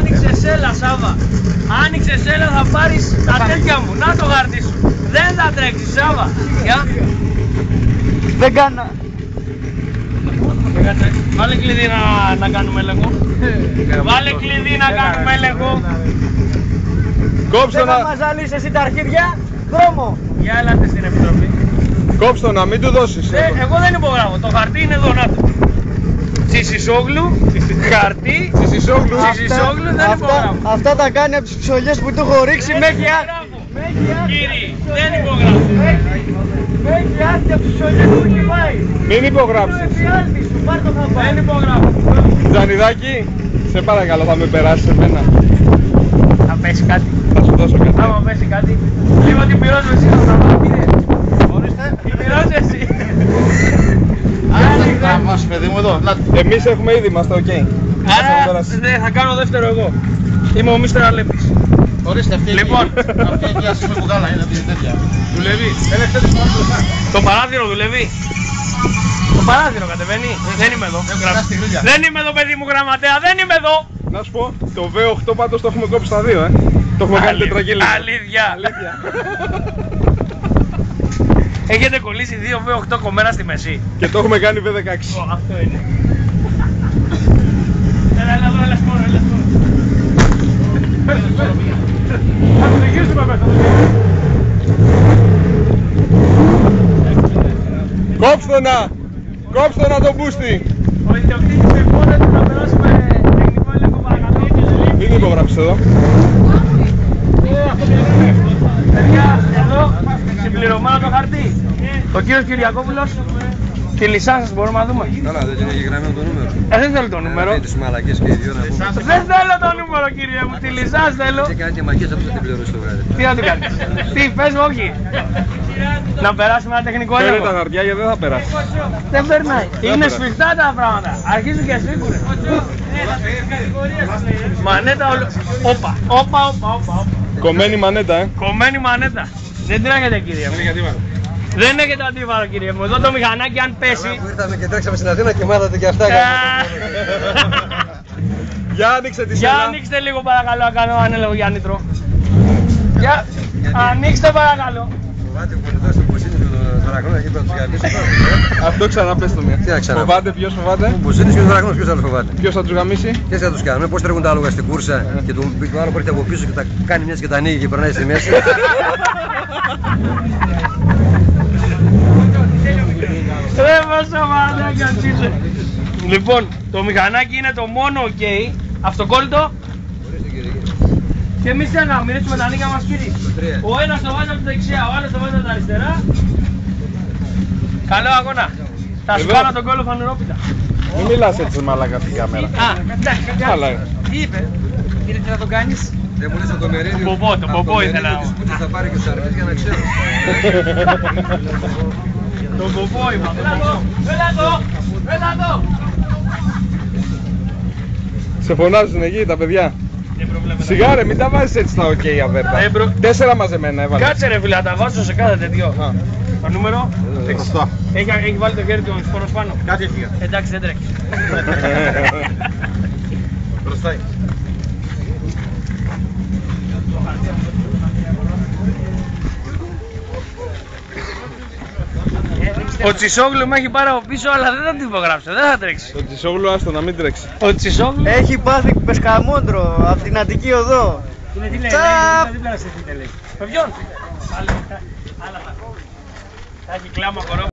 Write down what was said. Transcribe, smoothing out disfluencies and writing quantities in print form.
Άνοιξε σέλα, Σάβα. Άνοιξε σέλα, θα πάρεις τα τέτοια μου. Να το χαρτί σου. Δεν θα τρέξεις, Σάβα. Γεια. Δεν κάνα. Βάλε κλειδί να κάνουμε έλεγχο. Βάλε κλειδί να κάνουμε έλεγχο. Δεν θα μας ζαλείς εσύ τα αρχίδια. Δρόμο. Για έλατε στην επιτροπή. Κόψτε να μην του δώσεις. Εγώ δεν υπογράφω. Το χαρτί είναι εδώ, να το. Τσισισόγλου, χαρτί, Τσισισόγλου δεν υπογράφω. Αυτά τα κάνει από τις ψωλιές που του έχω ρίξει. Με έχει Κύριε, δεν υπογράφω. Με έχει άθει από τις ψωλιές που έχει πάει. Μην υπογράψεις. Δεν υπογράφω. Τζανιδάκη, σε παρακαλώ, θα με περάσεις εμένα. Θα πέσει κάτι. Θα σου δώσω κάτι. Άμα πέσει κάτι, λίγο την πυρώσω εσύ θα τα πάω, κύριε. Ορίστε. Την πυρώσω εσύ. Μας παιδί μου εδώ. Εμείς έχουμε ήδη, είμαστε οκ. Άρα θα κάνω δεύτερο εγώ. Είμαι ο Μίστερ Αλέπης. Ορίστε αυτή. Λοιπόν. Αυτή η διάσταση με κουκάλα είναι τέτοια. Δουλεύει. Το παράθυρο δουλεύει. Το παράθυρο κατεβαίνει. Δεν είμαι εδώ. Δεν είμαι εδώ, παιδί μου, γραμματέα. Δεν είμαι εδώ. Να σου πω, το V8 πάντως το έχουμε κόψει στα δύο, Το έχουμε κάνει τετραγύλινο. Αλήθεια. Έχετε κολλήσει 2 V8 κομμένα στη μέση. Και το έχουμε κάνει V16. Αυτό είναι. Έλα εδώ, έλα σπόρο, έλα σπόρο. Θα το δικήσουμε μέσα. Κόψτε να τον μπούστι. Ο ιδιοκτήτης με υπόνεται να περάσουμε τεχνικό έλεγχο, παρακαλώ. Μην υπογράψεις εδώ. Παιδιά, εδώ συμπληρωμένο το χαρτί. Ο κύριος Κυριακόπουλος. Τη λισάνσα μπορούμε να δούμε. Καλά, δεν είναι γεγραμμένο το νούμερο. Δεν θέλω το νούμερο. Τις μαλακές και οι δυο να πούμε. Δεν θέλω το νούμερο, κύριε μου. Τη λισάνσα θέλω. Και κάνει και μαγικές από την πληρώσει το βράδυ. Τι να του κάνεις. Τι, πες μου, όχι. Να περάσουμε ένα τεχνικό Φέρε έλεγχο. τα χαρτιά γιατί δεν θα περάσει. Δεν περνάει. Είναι σφιχτά τα πράγματα. Αρχίζουν και σφίγγουνε. Μανέτα όλο. Όπα. Κομμένη μανέτα, Κομμένη μανέτα. Δεν τρέχετε, κύριε μου. Δεν έχετε αντίβαρο, κύριε μου. Εδώ το μηχανάκι αν πέσει. Ήρθαμε και τρέξαμε στην Αθήνα και μάθατε και αυτά. Για άνοιξε τη Για σέλα. ανοίξτε λίγο παρακαλώ, να κάνω ανέλεγο για νήτρο. Για ανοίξτε παρακαλώ. Φοβάται ο πολιτός του Μποσίνης με τον Δραγνό εκεί πέρα τους γαμίσει. Αυτό ξανά πες το μία. Τι να ξανά. Φοβάται, ποιος φοβάται. Ο Μποσίνης και ο Δραγνός ποιος άλλο φοβάται. Ποιος θα τους γαμίσει. Και θα τους κάνουμε, πώς τρέχουν τα άλογα στην κούρσα και το άλλο που έρχεται από πίσω και τα κάνει μιας και τα ανοίγει και περνάει στη μέση. Ρε πόσο μαλάκας είσαι. Λοιπόν, το μηχανάκι είναι το μόνο ok. Αυτοκόλλητο. Και εμείς τι να μυρίσουμε τα νύχια μας, κύριε. Ο ένας το βάζει από τα δεξιά, ο άλλος το βάζει από τα αριστερά. Καλό αγώνα. Θα σου κάνω τον κόλλο φανουρόπιτα. Μην μιλάς έτσι μαλάκα στην κάμερα. Εντάξει, Καλά. τι είπε. Κύριε, τι να το κάνεις. Δεν μου λες από το μερίδιο. Το πομπό ήθελα. Τις πούτσες θα πάρει και τους αρμές για να ξέρω. Το πομπό είπα. Έλα εδώ. Σε φωνάζουν εκεί τα παιδιά. Σιγά ρε, μην τα βάζεις έτσι στα ok αβέρτα. 4 μαζεμένα έβαλε. Κάτσε ρε φίλε, τα βάζω σε κάθε τέτοιο. Το νούμερο. 68. Έχει βάλει το χέρι του σπόρος πάνω. Κάτι έφυγε. Εντάξει, δεν τρέχει. Μπροστά. Ο Τσισόγλου με έχει πάρει από πίσω, αλλά δεν θα την υπογράψω, δεν θα τρέξει. Ο Τσισόγλου άστο να μην τρέξει. Ο Τσισόγλου Έχει πάθει πεσκαμόντρο από την Αττική Οδό. τι λέει, Τσαπ! με ποιον. Θα έχει κλάμα χορό.